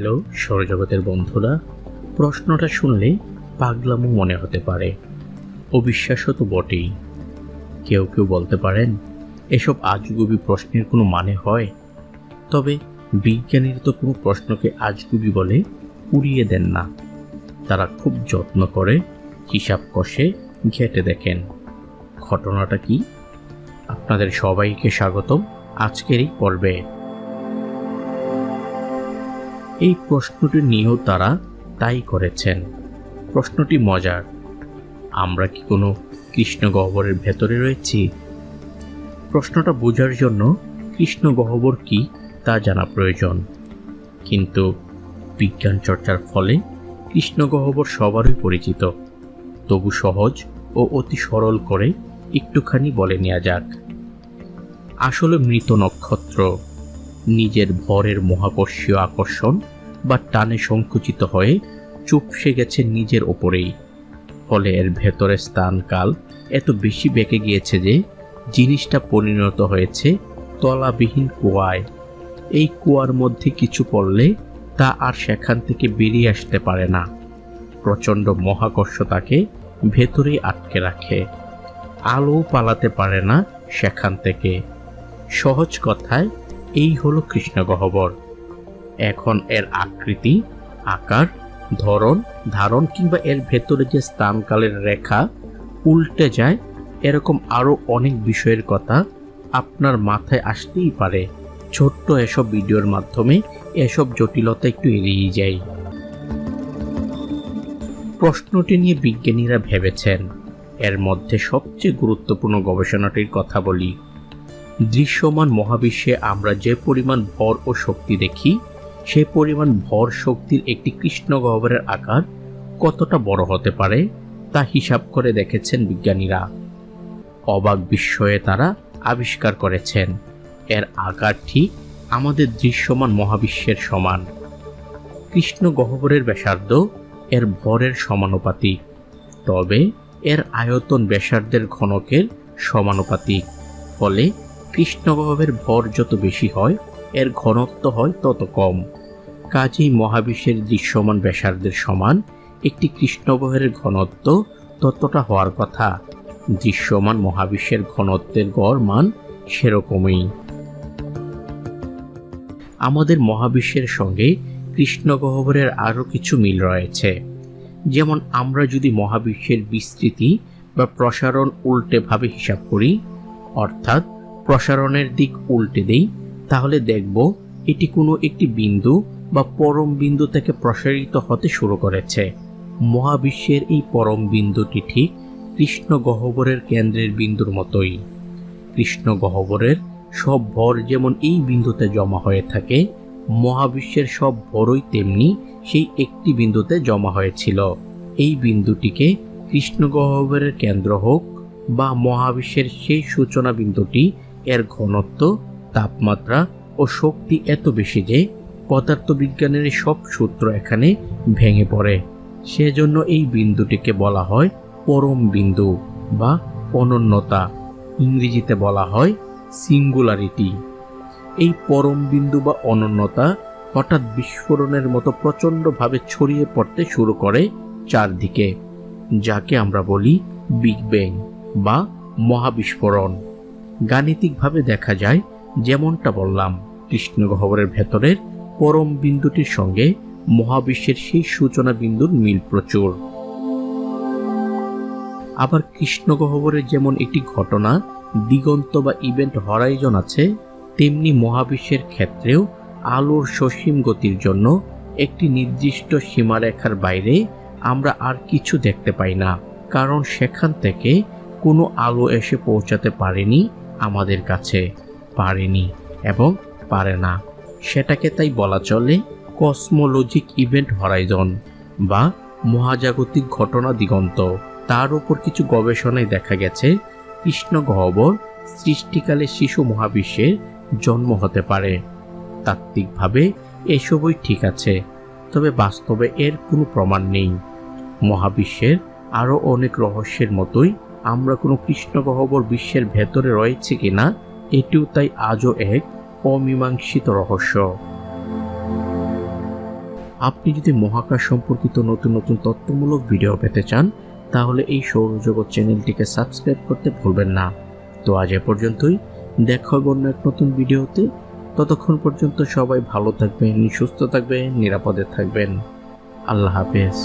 Hello সৌরজগতের বন্ধুরা, প্রশ্নটা শুনলে পাগলামো মনে হতে পারে, অবিশ্বাস্য তো বটেই। কেউ কেউ বলতে পারেন এসব আজগুবি প্রশ্নের কোনো মানে হয়। তবে বিজ্ঞানীরা তো কোনো প্রশ্নকে আজগুবি বলে উড়িয়ে দেন না। তারা খুব যত্ন করে হিসাব কষে ঘেঁটে দেখেন ঘটনাটা কি। আপনাদের সবাইকে স্বাগতম আজকের এই পর্বে। এই প্রশ্নটি নিয়েও তারা তাই করেছেন। প্রশ্নটি মজার, আমরা কি কোনো কৃষ্ণ গহ্বরের ভেতরে রয়েছি? প্রশ্নটা বোঝার জন্য কৃষ্ণ গহ্বর কি তা জানা প্রয়োজন। কিন্তু বিজ্ঞান চর্চার ফলে কৃষ্ণ গহ্বর সবারই পরিচিত। তবু সহজ ও অতি সরল করে একটুখানি বলে নেওয়া যাক। আসলে মৃত নক্ষত্র নিজের ভরের মহাকর্ষীয় আকর্ষণ বা টানে সংকুচিত হয়ে চুপসে গেছে নিজের ওপরেই। ফলে এর ভেতরে স্থানকাল এত বেশি বেঁকে গিয়েছে যে জিনিসটা পরিণত হয়েছে তলাবিহীন কুয়ায়। এই কুয়ার মধ্যে কিছু পড়লে তা আর সেখান থেকে বেরিয়ে আসতে পারে না। প্রচণ্ড মহাকর্ষ তাকে ভেতরেই আটকে রাখে, আলো পালাতে পারে না সেখান থেকে। সহজ কথায় এই হলো কৃষ্ণ গহ্বর। এখন এর আকৃতি, আকার, ধরন, ধারণ কিংবা এর ভেতরে যে স্থানকালের রেখা উল্টে যায়, এরকম আরও অনেক বিষয়ের কথা আপনার মাথায় আসতেই পারে। ছোট্ট এসব ভিডিওর মাধ্যমে এসব জটিলতা একটু এড়িয়ে যায়। প্রশ্নটি নিয়ে বিজ্ঞানীরা ভেবেছেন। এর মধ্যে সবচেয়ে গুরুত্বপূর্ণ গবেষণাটির কথা বলি। দৃশ্যমান মহাবিশ্বে আমরা যে পরিমাণ ভর ও শক্তি দেখি, সে পরিমাণ ভর শক্তির একটি কৃষ্ণ গহ্বরের আকার কতটা বড় হতে পারে তা হিসাব করে দেখেছেন বিজ্ঞানীরা। অবাক বিস্ময়ে তারা আবিষ্কার করেছেন এর আকার ঠিক আমাদের দৃশ্যমান মহাবিশ্বের সমান। কৃষ্ণ গহ্বরের ব্যাসার্ধ এর ভরের সমানুপাতিক, তবে এর আয়তন ব্যাসার্ধের ঘনকের সমানুপাতিক। ফলে কৃষ্ণ গহ্বরের ভর যত বেশি হয়, এর ঘনত্ব হয় তত কম। কাজেই মহাবিশ্বের দৃশ্যমান ব্যাসার্ধের সমান একটি কৃষ্ণ গহ্বরের ঘনত্ব ততটা হওয়ার কথা। দৃশ্যমান মহাবিশ্বের ঘনত্বের গড় মান সেরকমই। আমাদের মহাবিশ্বের সঙ্গে কৃষ্ণ গহ্বরের আরও কিছু মিল রয়েছে। যেমন আমরা যদি মহাবিশ্বের বিস্তৃতি বা প্রসারণ উল্টেভাবে হিসাব করি, অর্থাৎ প্রসারণের দিক উল্টে দেই, তাহলে দেখব এটি কোনো একটি বিন্দু বা পরম বিন্দু থেকে প্রসারিত হতে শুরু করেছে। মহাবিশ্বের এই পরম বিন্দুটি ঠিক কৃষ্ণ গহ্বরের কেন্দ্রের বিন্দুর মতোই। কৃষ্ণ গহ্বরের সব ভর যেমন এই বিন্দুতে জমা হয়ে থাকে, মহাবিশ্বের সব ভরই তেমনি সেই একটি বিন্দুতে জমা হয়েছিল। এই বিন্দুটিকে কৃষ্ণ গহ্বরের কেন্দ্র হোক বা মহাবিশ্বের সেই সূচনা বিন্দুটি, এর ঘনত্ব, তাপমাত্রা ও শক্তি এত বেশি যে পদার্থবিজ্ঞানের সব সূত্র এখানে ভেঙে পড়ে। সেজন্য এই বিন্দুটিকে বলা হয় পরম বিন্দু বা অনন্যতা। ইংরেজিতে বলা হয় সিঙ্গুলারিটি। এই পরম বিন্দু বা অনন্যতা হঠাৎ বিস্ফোরণের মতো প্রচণ্ডভাবে ছড়িয়ে পড়তে শুরু করে চারদিকে, যাকে আমরা বলি বিগ ব্যাং বা মহাবিস্ফোরণ। গাণিতিকভাবে দেখা যায় যেমনটা বললাম, কৃষ্ণ গহ্বরের ভেতরের পরম বিন্দুটির সঙ্গে মহাবিশ্বের সেই সূচনা বিন্দুর মিল প্রচুর। আবার কৃষ্ণ গহ্বরের যেমন একটি ঘটনা দিগন্ত বা ইভেন্ট হরাইজন আছে, তেমনি মহাবিশ্বের ক্ষেত্রেও আলোর সসীম গতির জন্য একটি নির্দিষ্ট সীমারেখার বাইরে আমরা আর কিছু দেখতে পাই না, কারণ সেখান থেকে কোনো আলো এসে পৌঁছাতে পারেনি আমাদের কাছে, পারেনি এবং পারে না। সেটাকে তাই বলা চলে কসমোলজিক ইভেন্ট হরাইজন বা মহাজাগতিক ঘটনা দিগন্ত। তার উপর কিছু গবেষণায় দেখা গেছে কৃষ্ণ গহ্বর সৃষ্টিকালে শিশু মহাবিশ্বের জন্ম হতে পারে। তাত্ত্বিকভাবে এসবই ঠিক আছে, তবে বাস্তবে এর কোনো প্রমাণ নেই। মহাবিশ্বের আরও অনেক রহস্যের মতোই আমরা কোনো কৃষ্ণ গহ্বর বিশ্বের ভেতরে রয়েছে কিনা, এটিও তাই আজও এক অমীমাংসিত রহস্য। আপনি যদি মহাকাশ সম্পর্কিত নতুন নতুন তথ্যমূলক ভিডিও পেতে চান তাহলে এই সৌরজগৎ চ্যানেলটিকে সাবস্ক্রাইব করতে ভুলবেন না। তো আজ এ পর্যন্তই, দেখা হবে অন্য এক নতুন ভিডিওতে। ততক্ষণ পর্যন্ত সবাই ভালো থাকবেন, সুস্থ থাকবেন, নিরাপদে থাকবেন। আল্লাহ হাফেজ।